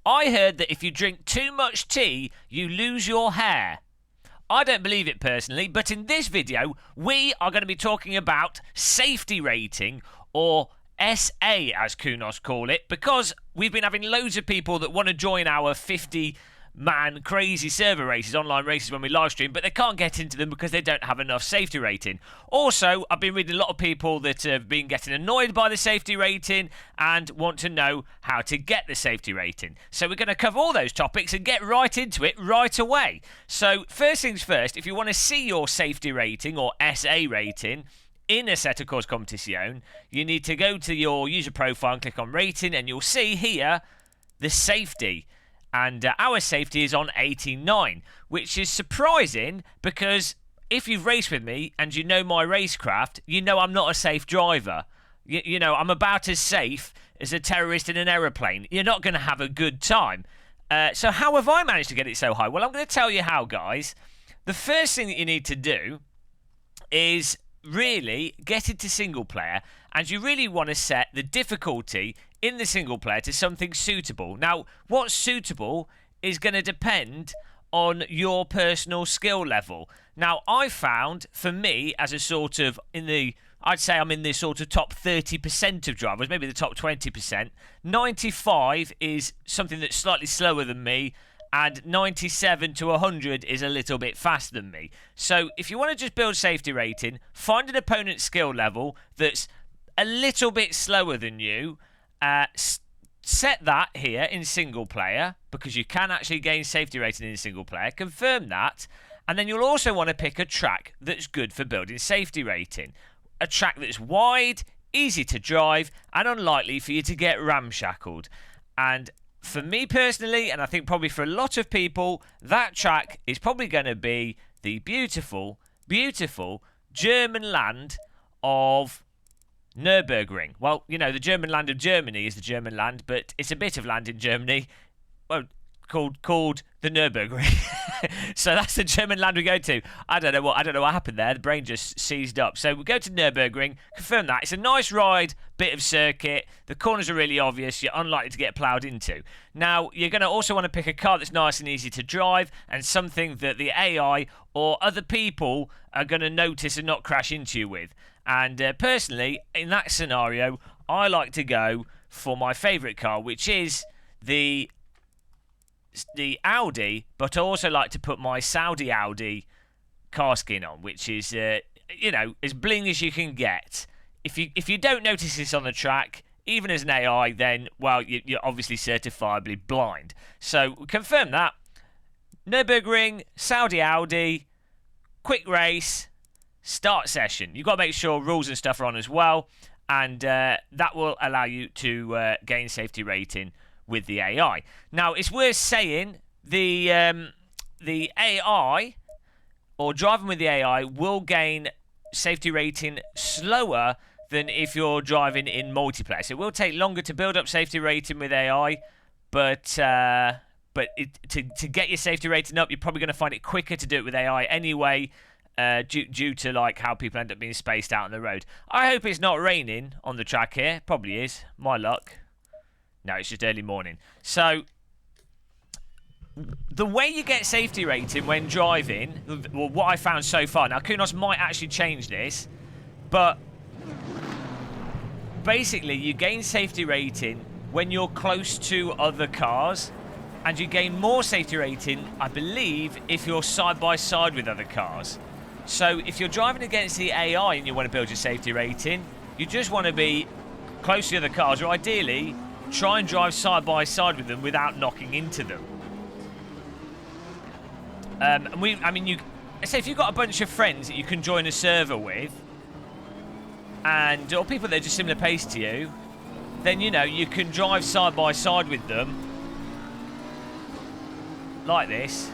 I heard that if you drink too much tea, you lose your hair. I don't believe it personally, but in this video, we are going to be talking about safety rating, or SA as Kunos call it, because we've been having loads of people that want to join our 50-man crazy server races, online races when we live stream, but they can't get into them because they don't have enough safety rating. Also, I've been reading a lot of people that have been getting annoyed by the safety rating and want to know how to get the safety rating. So we're going to cover all those topics and get right into it right away. So first things first, if you want to see your safety rating or SA rating in Assetto Corsa Competizione, you need to go to your user profile and click on rating, and you'll see here the safety. And our safety is on 89, which is surprising because if you've raced with me and you know my racecraft, you know I'm not a safe driver. You know, I'm about as safe as a terrorist in an aeroplane. You're not going to have a good time. So how have I managed to get it so high? Well, I'm going to tell you how, guys. The first thing that you need to do is really get into single player, and you really want to set the difficulty in the single player to something suitable. Now, what's suitable is going to depend on your personal skill level. Now, I found, for me, as a sort of I'd say I'm in the sort of top 30% of drivers, maybe the top 20%. 95 is something that's slightly slower than me, and 97 to 100 is a little bit faster than me. So if you want to just build safety rating, find an opponent's skill level that's a little bit slower than you. Set that here in single player, because you can actually gain safety rating in single player. Confirm that, and then you'll also want to pick a track that's good for building safety rating. A track that's wide, easy to drive, and unlikely for you to get ramshackled. And for me personally, and I think probably for a lot of people, that track is probably going to be the beautiful, beautiful German land of Nürburgring. Well, you know, the German land of Germany is the German land, but it's a bit of land in Germany, well, called the Nürburgring. So that's the German land we go to. I don't know what happened there. The brain just seized up. So we go to Nürburgring, confirm that. It's a nice ride, bit of circuit. The corners are really obvious. You're unlikely to get ploughed into. Now, you're going to also want to pick a car that's nice and easy to drive, and something that the AI or other people are going to notice and not crash into you with. And personally, in that scenario, I like to go for my favourite car, which is the Audi, but I also like to put my Saudi Audi car skin on, which is, you know, as bling as you can get. If you don't notice this on the track, even as an AI, then, well, you're obviously certifiably blind. So confirm that. Nürburgring, Saudi Audi, quick race, start session. You've got to make sure rules and stuff are on as well, and that will allow you to gain safety rating with the AI. Now, it's worth saying the AI, or driving with the AI, will gain safety rating slower than if you're driving in multiplayer. So it will take longer to build up safety rating with AI, but to get your safety rating up, you're probably going to find it quicker to do it with AI anyway, due to like how people end up being spaced out on the road. I hope it's not raining on the track here. Probably is. My luck. No, it's just early morning. So, the way you get safety rating when driving, well, what I found so far, now Kunos might actually change this, but basically you gain safety rating when you're close to other cars, and you gain more safety rating, I believe, if you're side by side with other cars. So, if you're driving against the AI and you want to build your safety rating, you just want to be close to the other cars, or ideally try and drive side by side with them without knocking into them. Say if you've got a bunch of friends that you can join a server with, or people that are just similar pace to you, then you know you can drive side by side with them like this.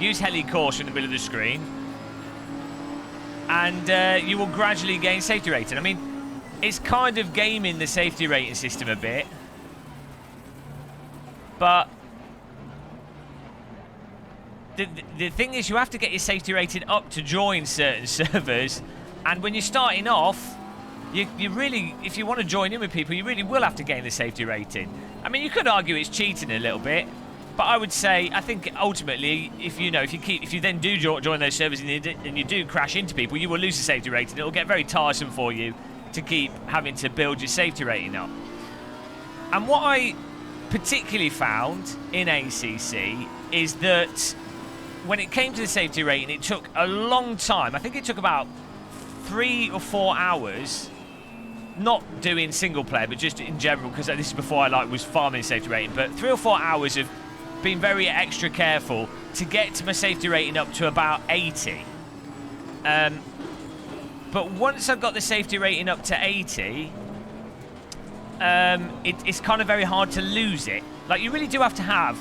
Use heli course in the middle of the screen, and you will gradually gain safety rating. I mean, it's kind of gaming the safety rating system a bit. But the thing is, you have to get your safety rating up to join certain servers, and when you're starting off, you really, if you want to join in with people, you really will have to gain the safety rating. I mean, you could argue it's cheating a little bit, but I would say, I think ultimately, if you then do join those servers and you do crash into people, you will lose the safety rating. It'll get very tiresome for you to keep having to build your safety rating up. And what I particularly found in ACC is that when it came to the safety rating, it took a long time. I think it took about 3 or 4 hours, not doing single player, but just in general, because this is before I was farming safety rating, but 3 or 4 hours of being very extra careful to get to my safety rating up to about 80. But once I got the safety rating up to 80, it's kind of very hard to lose it. Like, you really do have to have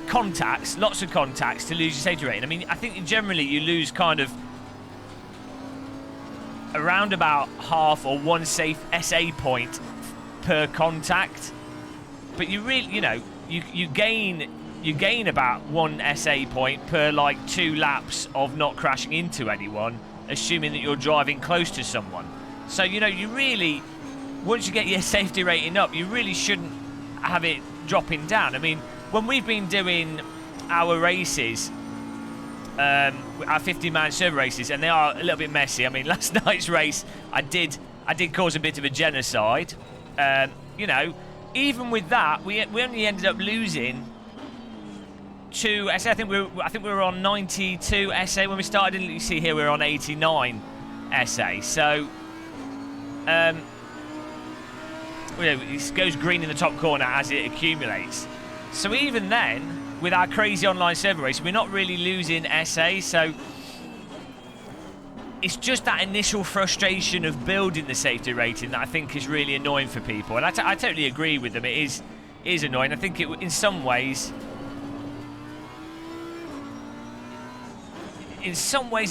contacts, lots of contacts, to lose your safety rating. I mean, I think generally you lose kind of around about half or 1 safe SA point per contact. But you really, you gain about 1 SA point per like 2 laps of not crashing into anyone, assuming that you're driving close to someone. So, you really, once you get your safety rating up, you really shouldn't have it dropping down. I mean, when we've been doing our races, our 50-man server races, and they are a little bit messy. I mean, last night's race, I did cause a bit of a genocide. Even with that, we only ended up losing 2 SA. I think we were on 92 SA when we started. And you see here we're on 89 SA. So, it goes green in the top corner as it accumulates. So even then, with our crazy online server race, we're not really losing SA. So it's just that initial frustration of building the safety rating that I think is really annoying for people. And I totally agree with them. It is annoying. I think in some ways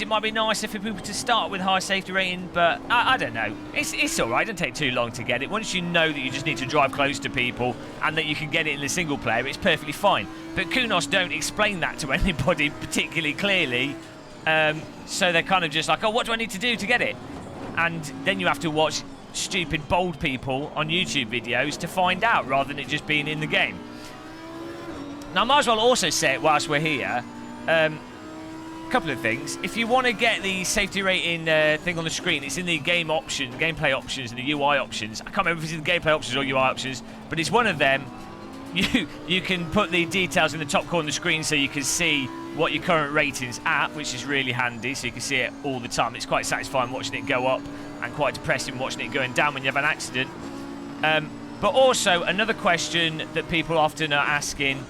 it might be nicer for people to start with high safety rating, but I don't know. It's all right. It doesn't take too long to get it. Once you know that you just need to drive close to people and that you can get it in the single player, it's perfectly fine. But Kunos don't explain that to anybody particularly clearly, so they're kind of just like, oh, what do I need to do to get it? And then you have to watch stupid bold people on YouTube videos to find out, rather than it just being in the game. Now, I might as well also say it whilst we're here. Couple of things. If you want to get the safety rating thing on the screen, it's in the gameplay options and the UI options. I can't remember if it's in the gameplay options or UI options, but it's one of them. You can put the details in the top corner of the screen so you can see what your current rating's at, which is really handy, so you can see it all the time. It's quite satisfying watching it go up and quite depressing watching it going down when you have an accident. But also, another question that people often are asking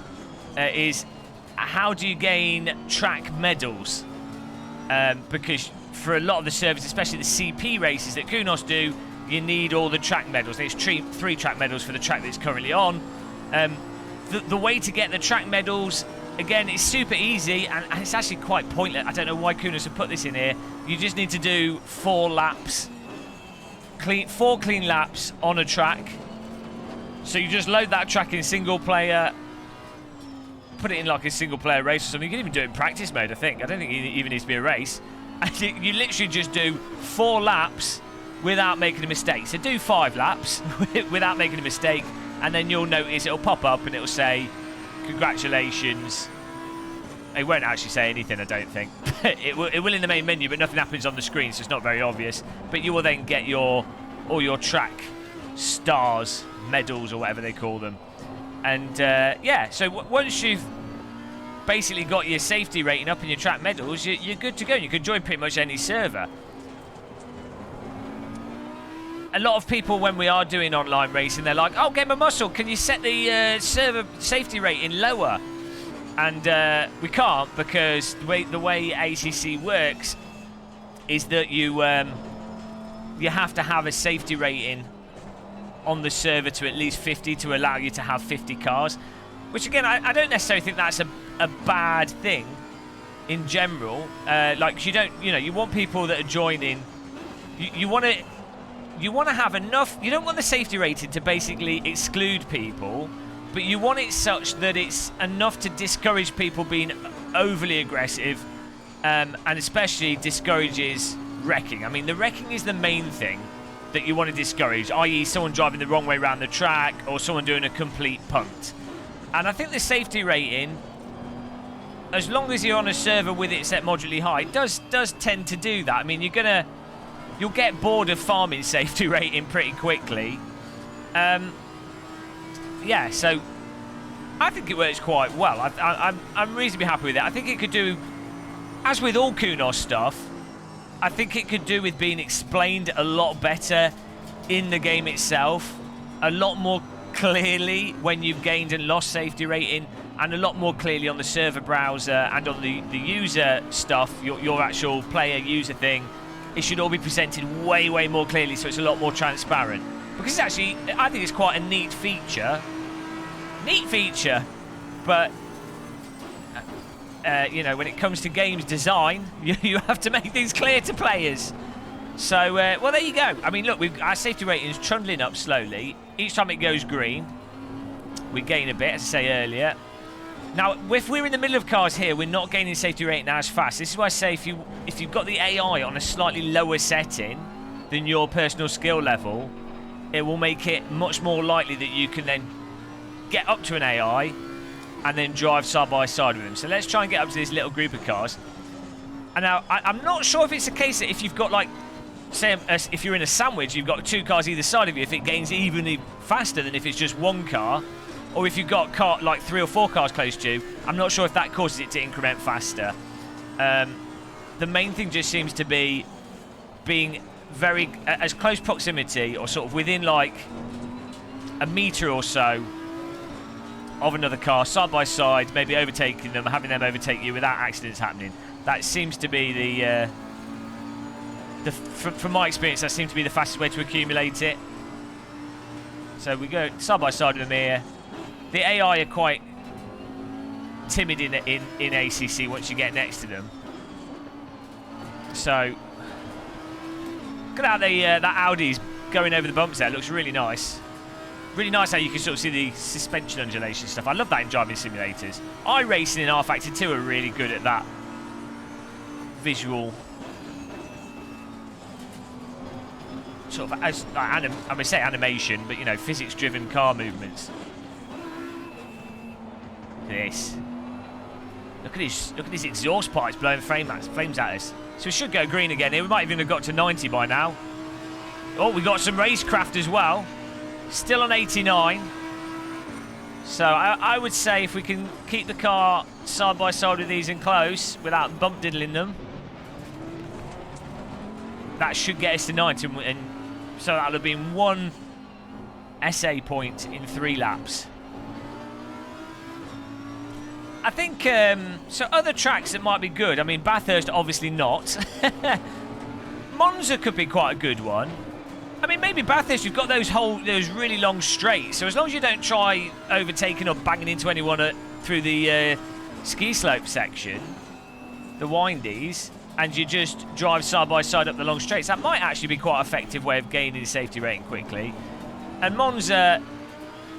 is, how do you gain track medals? Because for a lot of the servers, especially the CP races that Kunos do, you need all the track medals. There's 3 track medals for the track that it's currently on. The way to get the track medals, again, it's super easy, and it's actually quite pointless. I don't know why Kunos have put this in here. You just need to do 4 laps, 4 clean laps on a track. So you just load that track in single player, put it in like a single player race or something. You can even do it in practice mode, I think. I don't think it even needs to be a race. And you literally just do 4 laps without making a mistake. So do 5 laps without making a mistake, and then you'll notice it'll pop up and it'll say, congratulations. It won't actually say anything, I don't think. It will in the main menu, but nothing happens on the screen, so it's not very obvious. But you will then get all your track stars, medals, or whatever they call them. And yeah, so once you've basically got your safety rating up and your track medals, you're good to go. You can join pretty much any server. A lot of people, when we are doing online racing, they're like, oh, Game of Muscle, can you set the server safety rating lower? And we can't, because the way ACC works is that you have to have a safety rating on the server to at least 50 to allow you to have 50 cars, which again, I don't necessarily think that's a bad thing in general. Like, you want people that are joining. You want to have enough. You don't want the safety rating to basically exclude people, but you want it such that it's enough to discourage people being overly aggressive, and especially discourages wrecking. I mean, the wrecking is the main thing that you want to discourage, i.e. someone driving the wrong way around the track or someone doing a complete punt. And I think the safety rating, as long as you're on a server with it set moderately high, does tend to do that. I mean, you'll get bored of farming safety rating pretty quickly. Yeah, so I think it works quite well. I'm reasonably happy with it. I think it could do, as with all Kunos stuff, I think it could do with being explained a lot better in the game itself, a lot more clearly when you've gained and lost safety rating, and a lot more clearly on the server browser and on the user stuff, your actual player user thing. It should all be presented way, way more clearly, so it's a lot more transparent. Because it's actually, I think it's quite a neat feature. Neat feature, but you know, when it comes to games design, you have to make things clear to players. So, well, there you go. I mean, look, our safety rating is trundling up slowly. Each time it goes green, we gain a bit, as I say earlier. Now, if we're in the middle of cars here, we're not gaining safety rating as fast. This is why I say if you've got the AI on a slightly lower setting than your personal skill level, it will make it much more likely that you can then get up to an AI and then drive side by side with them. So let's try and get up to this little group of cars. And now, I'm not sure if it's a case that if you've got, like, say, if you're in a sandwich, you've got two cars either side of you, if it gains evenly faster than if it's just one car, or if you've got like 3 or 4 cars close to you. I'm not sure if that causes it to increment faster. The main thing just seems to be being very as close proximity, or sort of within like a metre or so of another car, side by side, maybe overtaking them, having them overtake you without accidents happening. That seems to be from my experience, that seems to be the fastest way to accumulate it. So we go side by side with them here. The AI are quite timid in ACC once you get next to them. So look at how that Audi's going over the bumps there. It looks really nice. Really nice how you can sort of see the suspension undulation stuff. I love that in driving simulators. iRacing in rFactor 2 are really good at that visual sort of, as I'm going to say animation, but you know, physics-driven car movements. Look at this. Look at his exhaust pipes blowing flames at us. So we should go green again here. We might even have got to 90 by now. Oh, we got some Racecraft as well. Still on 89. So I would say if we can keep the car side by side with these and close without bump diddling them, that should get us to 90, and so that'll have been 1 SA point in 3 laps. I think, so other tracks that might be good, I mean, Bathurst obviously not. Monza could be quite a good one. I mean, maybe Bathurst, you've got those really long straights, so as long as you don't try overtaking or banging into anyone through the ski slope section, the windies, and you just drive side by side up the long straights, that might actually be quite an effective way of gaining safety rating quickly. And Monza,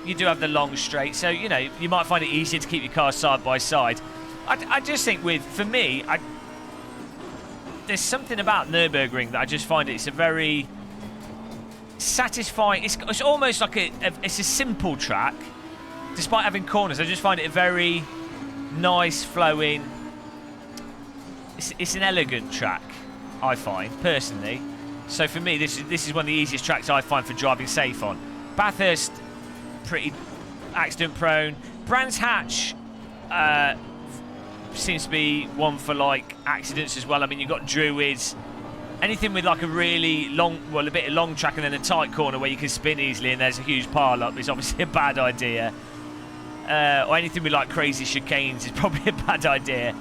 you do have the long straight, so you know you might find it easier to keep your cars side by side. I just think for me, there's something about Nürburgring that I just find it's a very satisfying. It's almost like it's a simple track, despite having corners. I just find it a very nice flowing. It's an elegant track, I find personally. So for me, this is one of the easiest tracks I find for driving safe on. Bathurst, pretty accident prone. Brands Hatch seems to be one for like accidents as well. I mean, you've got Druids, anything with like a really long, well, a bit of long track and then a tight corner where you can spin easily and there's a huge pile up is obviously a bad idea. Or anything with like crazy chicanes is probably a bad idea.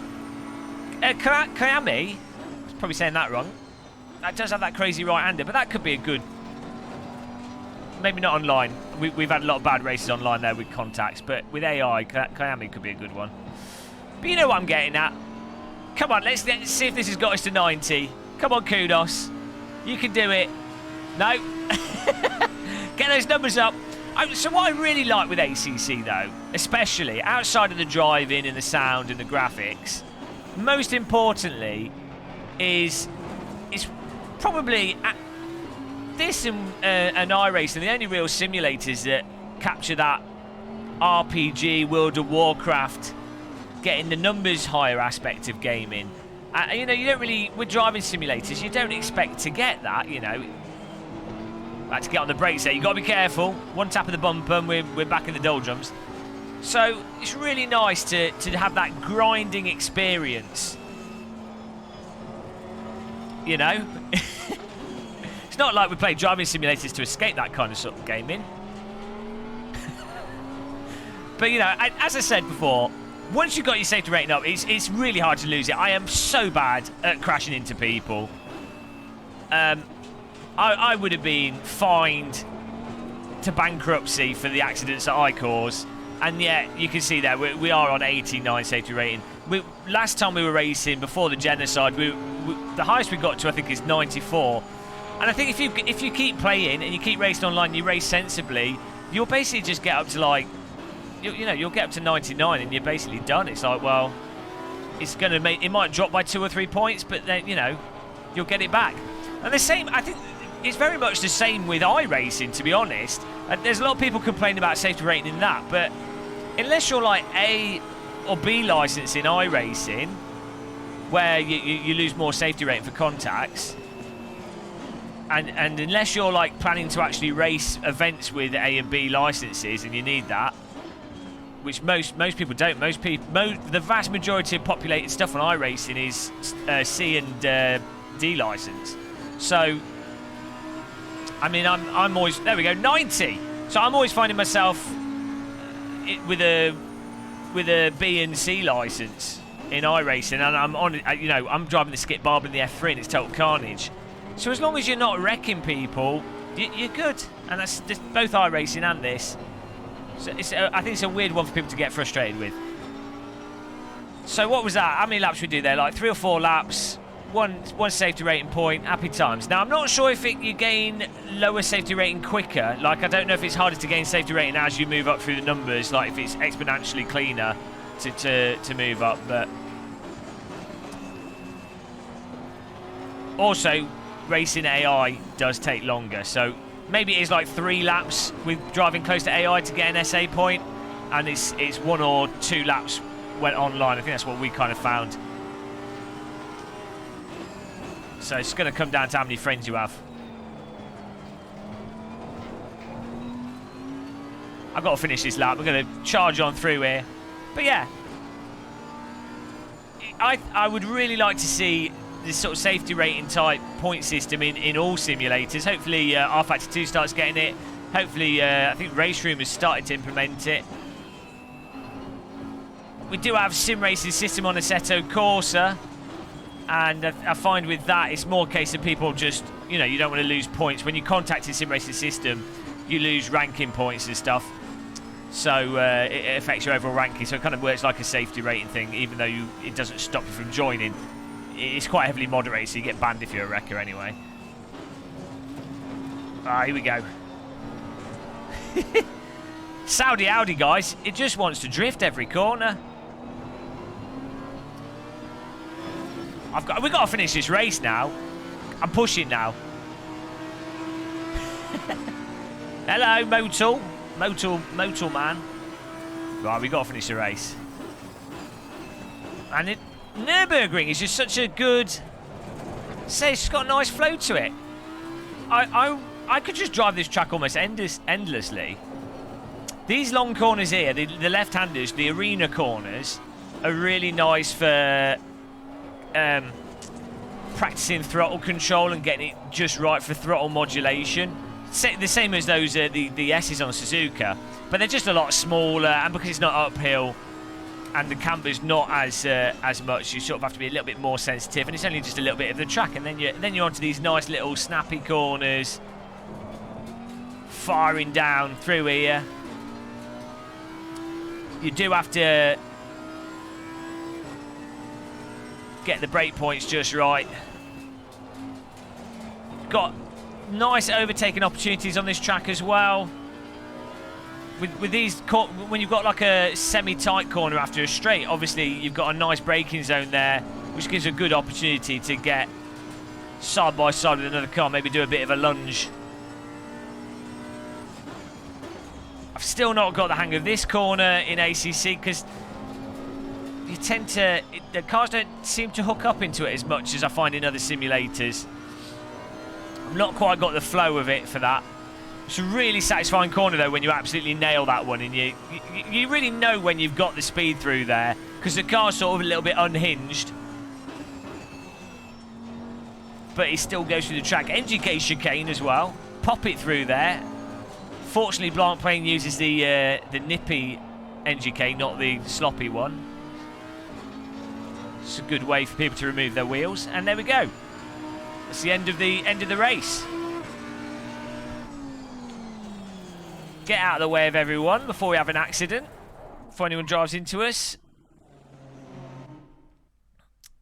Kiami, I'm probably saying that wrong. That does have that crazy right-hander, but that could be a good. Maybe not online. We've had a lot of bad races online there with contacts, but with AI, Kiami could be a good one. But you know what I'm getting at. Come on, let's see if this has got us to 90. Come on, Kudos. You can do it. No. Get those numbers up. So what I really like with ACC, though, especially outside of the driving and the sound and the graphics, most importantly, is probably this and iRacing, the only real simulators that capture that RPG, World of Warcraft, getting the numbers higher aspect of gaming. You know, you don't really, with driving simulators, you don't expect to get that, you know. I had to get on the brakes there. You've got to be careful. One tap of the bumper and we're back in the doldrums. So it's really nice to have that grinding experience. You know? It's not like we play driving simulators to escape that kind of sort of gaming. But, you know, as I said before, once you've got your safety rating up, it's really hard to lose it. I am so bad at crashing into people. I would have been fined to bankruptcy for the accidents that I cause. And yet, you can see there, we are on 89 safety rating. Last time we were racing, before the genocide, the highest we got to, I think, is 94. And I think if you keep playing and you keep racing online, you race sensibly, you'll basically just get up to, like, you know, you'll get up to 99 and you're basically done. It's like, well, it's going to make, it might drop by 2 or 3 points, but then, you know, you'll get it back. And the same, I think, it's very much the same with iRacing, to be honest. There's a lot of people complaining about safety rating in that, but unless you're like A or B license in iRacing, where you lose more safety rating for contacts, and unless you're like planning to actually race events with A and B licenses, and you need that, which most people don't. The vast majority of populated stuff on iRacing is C and D license. So, I mean, I'm always, there we go, 90. So I'm always finding myself with a B and C license in iRacing, and I'm on, you know, I'm driving the Skip Barber in the F3, and it's total carnage. So as long as you're not wrecking people, you're good, and that's both iRacing and this. So I think it's a weird one for people to get frustrated with. So what was that? How many laps we do there? Like 3 or 4 laps. One safety rating point, happy times. Now, I'm not sure if you gain lower safety rating quicker. Like, I don't know if it's harder to gain safety rating as you move up through the numbers, like if it's exponentially cleaner to move up, but also, racing AI does take longer, so maybe it is like 3 laps with driving close to AI to get an SA point, and it's 1 or 2 laps went online. I think that's what we kind of found. So it's going to come down to how many friends you have. I've got to finish this lap. We're going to charge on through here. But yeah, I would really like to see this sort of safety rating type point system in all simulators. Hopefully rFactor 2 starts getting it. Hopefully, I think Race Room has started to implement it. We do have sim racing system on Assetto Corsa. And I find with that, it's more a case of people just, you know, you don't want to lose points. When you contact the sim racing system, you lose ranking points and stuff. So it affects your overall ranking. So it kind of works like a safety rating thing, even though it doesn't stop you from joining. It's quite heavily moderated, so you get banned if you're a wrecker anyway. Here we go. Saudi Audi, guys. It just wants to drift every corner. We've got to finish this race now. I'm pushing now. Hello, Motul man. Right, we've got to finish the race. And Nürburgring is just such a good... Say, it's just got a nice flow to it. I could just drive this track almost endlessly. These long corners here, the left-handers, the arena corners, are really nice for... practicing throttle control and getting it just right for throttle modulation. The same as those the S's on Suzuka, but they're just a lot smaller, and because it's not uphill and the camber's not as much, you sort of have to be a little bit more sensitive, and it's only just a little bit of the track, and then you're onto these nice little snappy corners, firing down through here. You do have to get the brake points just right. Got nice overtaking opportunities on this track as well. With these, when you've got like a semi-tight corner after a straight, obviously you've got a nice braking zone there, which gives a good opportunity to get side by side with another car, maybe do a bit of a lunge. I've still not got the hang of this corner in ACC because you tend to... the cars don't seem to hook up into it as much as I find in other simulators. I've not quite got the flow of it for that. It's a really satisfying corner though when you absolutely nail that one, and you really know when you've got the speed through there because the car's sort of a little bit unhinged. But it still goes through the track. NGK chicane as well. Pop it through there. Fortunately, Blanc Plane uses the nippy NGK, not the sloppy one. It's a good way for people to remove their wheels, and there we go. That's the end of the race. Get out of the way of everyone before we have an accident. Before anyone drives into us.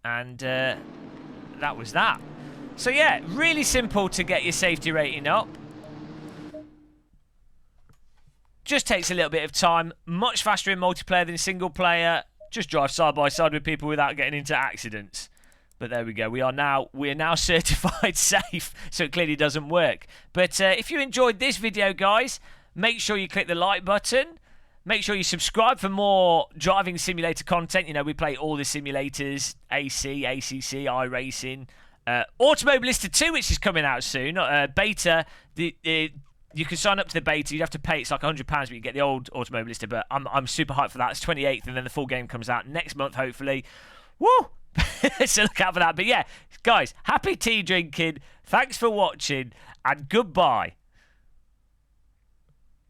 And that was that. So yeah, really simple to get your safety rating up. Just takes a little bit of time. Much faster in multiplayer than single player. Just drive side by side with people without getting into accidents. But there we go. We are now certified safe, so it clearly doesn't work. But if you enjoyed this video, guys, make sure you click the like button. Make sure you subscribe for more driving simulator content. You know, we play all the simulators: AC, ACC, iRacing, Automobilista 2, which is coming out soon. Beta. You can sign up to the beta. You'd have to pay. It's like £100, but you get the old Automobilista. But I'm super hyped for that. It's 28th, and then the full game comes out next month, hopefully. Woo! So look out for that. But yeah, guys, happy tea drinking. Thanks for watching, and goodbye.